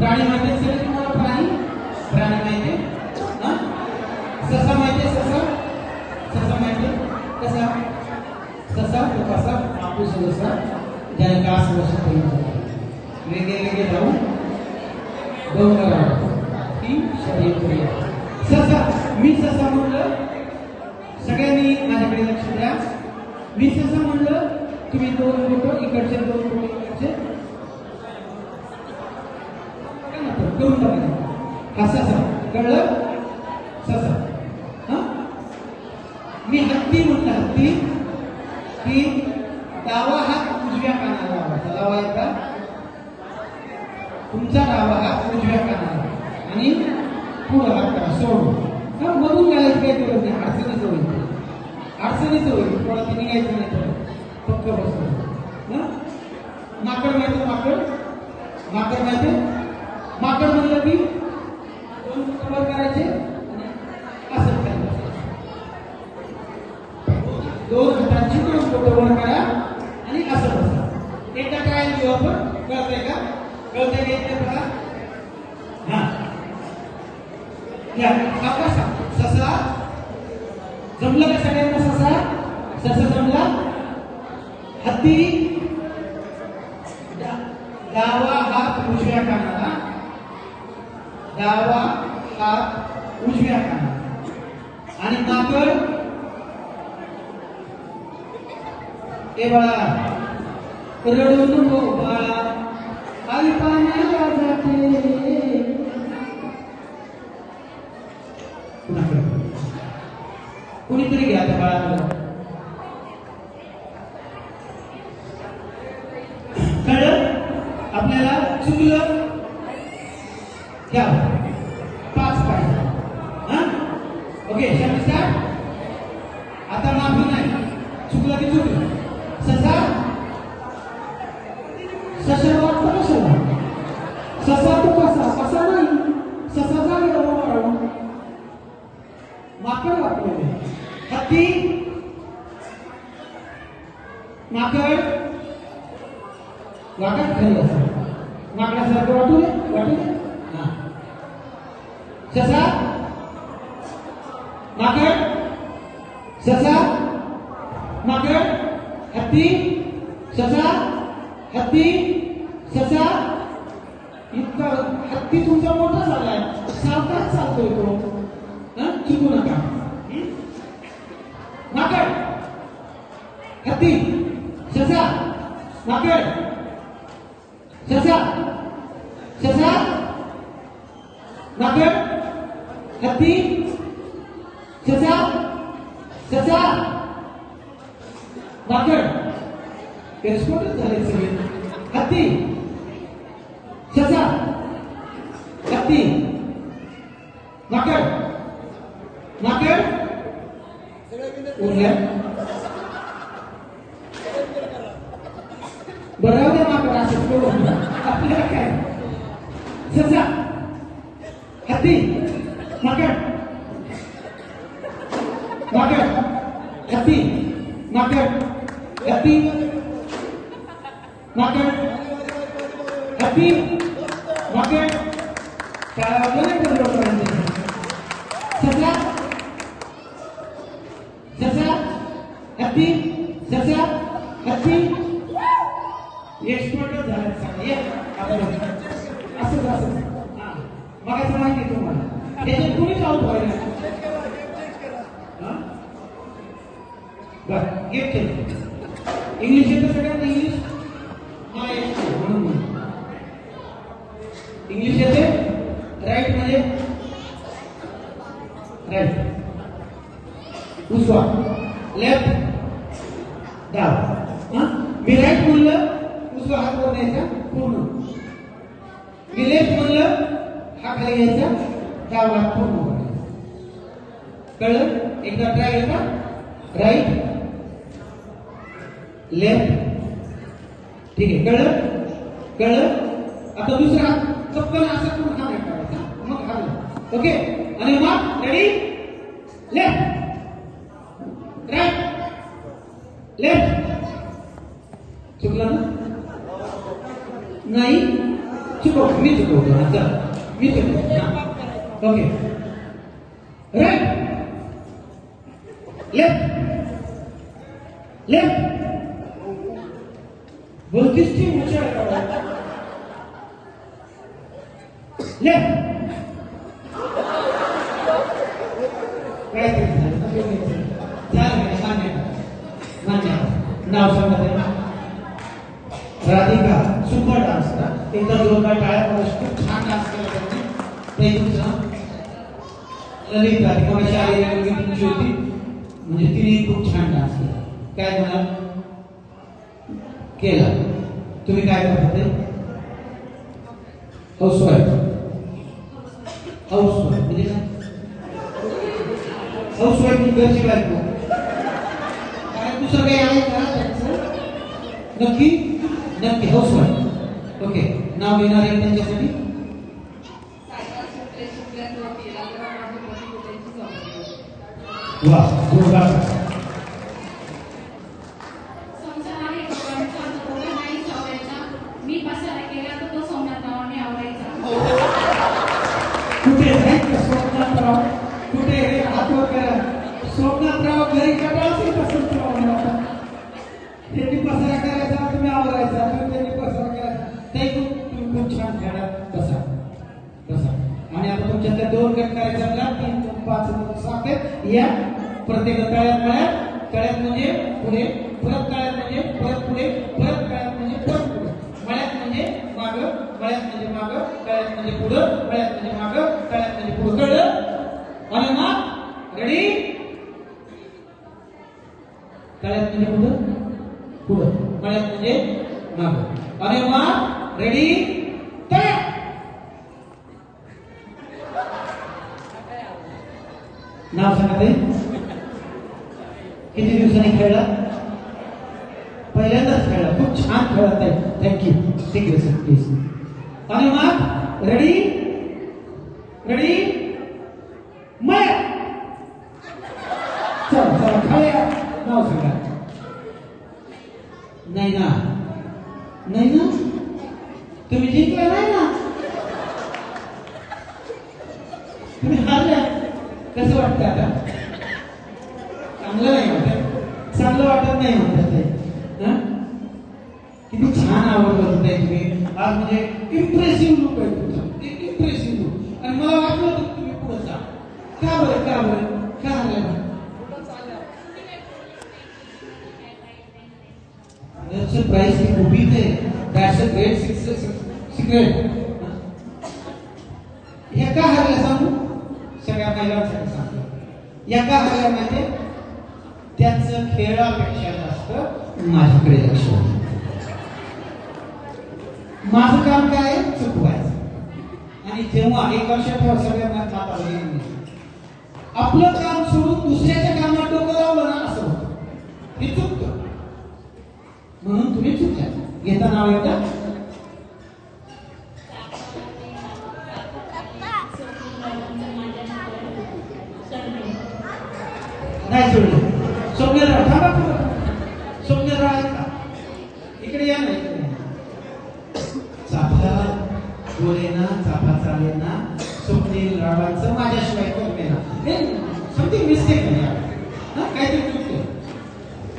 प्राणी माहिती असेल तुम्हाला प्राणी प्राणी माहिती ससा माहिती ससा ससा माहिती कसा ससा तो कसा आपू ससा ज्याने कास वशा वेगळे जाऊन डोंगरावर ती शरीर क्रिया ससा मी ससा म्हणलं सगळ्यांनी माझ्याकडे लक्ष द्या मी ससा म्हणलं तुम्ही दोन फोटो इकडचे दोन फोटो इकडचे करून बघा हा ससा कळलं ससा हा मी हत्ती म्हटलं हत्ती की डावा हात उजव्या कानाला लावायचा लावायचा तुमचा डावा हात उजव्या कानाला आणि पुढं हात करा सोडून मधून घालायचं काही गरज नाही अडचणीचं होईल थोडा ती निघायचं नाही तर पक्क बसतो माकड माहिती माकड माहिती माकड म्हणलं की दोन वर करायचे आणि असं करायचं दोन हातांची दोन बोटं वर करा आणि असं बसा एकदा काय देऊ आपण कळतंय का कळतंय येते बघा हा या कसा ससा जमलं का सगळ्यांना ससा जमला हत्ती डावा हात उजव्या कानाला डावा हात उजव्या कानाला आणि माकड ए बाळा रडू नको बाळा आई पाण्याला जाते कुणीतरी घ्या त्या बाळाला कळलं आपल्याला चुकलं घ्या 5 पाहिजे हा ओके स्टार्ट आता माफी नाही चुकलं की चुकलं ससा वाटतं कशाला ससा तो कसा नाही ससा जागे वाढवून माकड वाटलं हत्ती माकड वाटत खाली असं माकडासारखं वाटू दे हा ससा माकड ससा माकड हत्ती ससा इतका हत्ती तुमचा मोठा झालाय सावकाश चालतोय तो चुकू नका माकड हत्ती ससा माकड ससा माकड हत्ती ससा माकड एक्सपोर्टच झाले सगळे हत्ती ससा हत्ती माकड उरल्या बरोबर माकड असं करून आपल्याला काय ससा हत्ती माकड हत्ती माकड हत्ती माकड ससा हत्ती एक्सपर्ट झालं असं मगाचं माहिती आहे तुम्हाला याच्यात कुणीच आऊट व्हायला बरं गेट केलं इंग्लिश येतं सगळ्यांना इंग्लिश म्हणून इंग्लिश येते राईट मध्ये राईट उजवा लेफ्ट डाव मी राईट म्हणलं उजवा हात वर न्यायचा पूर्ण मी लेफ्ट म्हणलं हा खाली घ्यायचा डावा हात पूर्ण कळलं एकदा ट्राय येता राईट लेफ्ट ठीक आहे कळलं आता दुसरा हात चपकन असा करून हा नाही करायचा मग हा ओके आणि मग रेडी लेफ्ट राईट लेफ्ट चुकला ना नाही चुकव मी शिकवतो हा चला मी शिकवतो हा ओके राईट लेफ्ट लेफ्ट बोलतीस ती हुशार लेफ्ट काय नाव सांगा राधिका सुपर डान्स ना एकदा जोरदार टाळ्या पडत खूप छान डान्स केला त्यांनी तुमचा ललित राधिका शाळेत तुमची होती म्हणजे तिने खूप छान डान्स केला काय म्हणाल केला तुम्ही काय करता ते हाऊसवाईफ म्हणजे काय हाऊसवाईफ म्हणजे घरची बायको काय दुसरं काही आहे का त्यांचं नक्की नक्की हाऊसवाईफ ओके नाव घेणार आहे त्यांच्यासाठी वा जोरदार कुठे सोमनाथराव कुठे हातवर करा सोमनाथराव घरी कटाळ असेल तसंच त्यांनी पसारा करायचा तुम्ही आवरायचा त्यांनी पसारा करायचा ते तुम्ही खूप छान खेळात बसा बसा आणि आता तुमच्यातल्या 2 गट करायचे आपल्याला 3 2 5 2 7 आहेत या प्रत्येक कळ्यात म्हणजे पुढे परत कळ्यात म्हणजे परत पुढे परत कळ्यात म्हणजे परत पुढे मळ्यात म्हणजे मागं मळ्यात म्हणजे मागं कळ्यात म्हणजे पुढं मळ्यात म्हणजे मागं कळ्यात म्हणजे पुढं कळलं आणि मग रेडी कळ्यात म्हणजे पुढं मळ्यात म्हणजे मागं आणि मग रेडी तयार नाव सांगा ते किती दिवसांनी खेळला पहिल्यांदाच खेळला खूप छान खेळत आहे थँक्यू ठीक आहे सर प्लीज आणि मग रेडी रेडी मग चल चला खेळूया नाव सांगा नाही ना तुम्ही जिंकला नाही ना तुम्ही हारल्या कसं वाटतं आता चांगलं नाही वाटत चांगलं वाटत नाही म्हणतात ते किती छान आवड करताय तुम्ही आज म्हणजे इम्प्रेसिव्ह लुक आहे तुमचा इम्प्रेसिव्ह लुक आणि मला वाटलं होतं तुम्ही पुढे जा का हरलं प्राइस की मूवी थे दैट्स अ ग्रेट सिक्रेट हे का हरलं सांगू सगळ्या महिलांसाठी सांगतो या का हरल्या म्हणजे त्यांचं खेळापेक्षा जास्त माझ्याकडे लक्ष माझं काम काय आहे चुकवायचं आणि जेव्हा एक वर्षात सगळ्यांना आपलं काम सोडून दुसऱ्याच्या कामात डोकं लावलं ना असं होतं हे चुकतं म्हणून तुम्ही चुकल्या घेता नाव एकदा नाही सोडलं सौम्यराव थांबा सौम्यराव ऐका इकडे या ना चाफा बोलेना चाफा चालेना स्वप्नील रावांचं माझ्याशिवाय करमेना समथिंग मिस्टेक